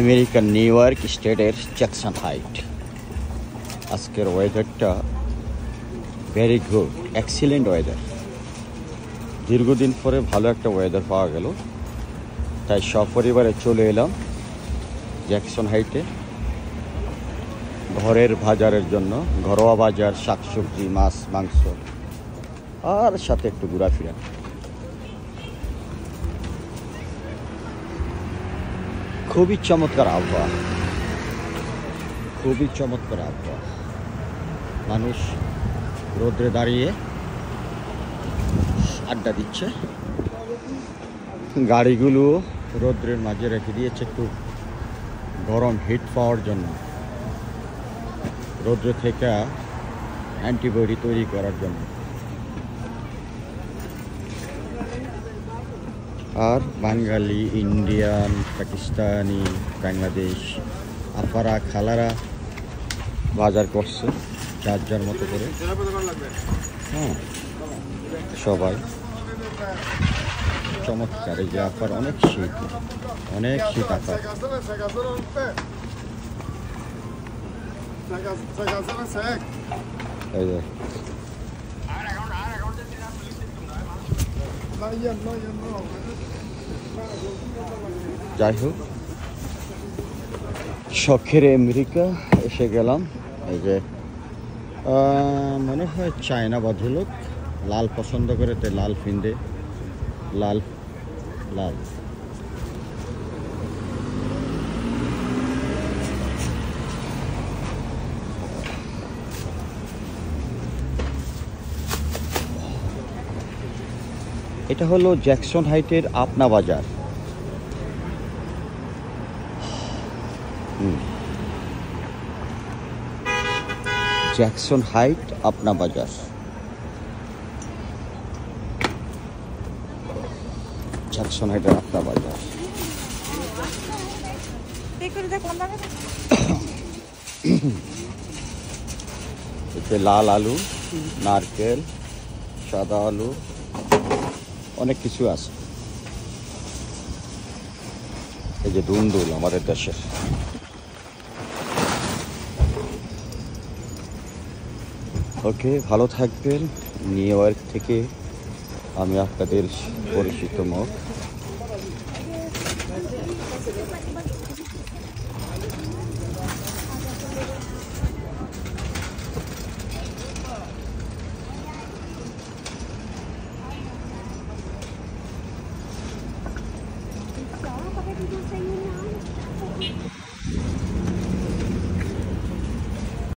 American new York স্টেটের Jackson height. আজকের ওয়েদারটা ভেরি গুড, এক্সিলেন্ট ওয়েদার। দীর্ঘদিন পরে ভালো একটা ওয়েদার পাওয়া গেল, তাই সপরিবারে চলে এলাম জ্যাকসন হাইটে ঘরের বাজারের জন্য। ঘরোয়া বাজার, শাকসবজি, মাছ, মাংস, আর সাথে একটু ঘোরাফেরা। খুবই চমৎকার আবহাওয়া, খুবই চমৎকার আবহাওয়া। মানুষ রোদ্রে দাঁড়িয়ে আড্ডা দিচ্ছে, গাড়িগুলো রোদ্রের মাঝে রেখে দিয়েছে একটু গরম হিট পাওয়ার জন্য, রোদ্র থেকে অ্যান্টিবডি তৈরি করার জন্য। আর বাঙালি, ইন্ডিয়ান, পাকিস্তানি, বাংলাদেশ আপারা খালারা বাজার করছে যার যার মতো করে। হ্যাঁ, সবাই চমৎকার। এই যে আপার অনেক শীত, অনেক শীত আপার। এই যে যাই হোক, শখের আমেরিকা এসে গেলাম। এই যে মনে হয় চায়না ভদ্রলোক, লাল পছন্দ করে তাই লাল ফিন্দে, লাল লাল। এটা হলো জ্যাকসন হাইটের আপনা বাজার। জ্যাকসন হাইট আপনা বাজার। জ্যাকসন হাইটের আপনা বাজার। এতে লাল আলু, নারকেল, সাদা আলু, অনেক কিছু আছে। এই যে দুন্দুল আমাদের দেশের। ওকে, ভালো থাকবেন। নিউ ইয়র্ক থেকে আমি আপনাদের পরিচিত মুখ। Pakai duduk saya.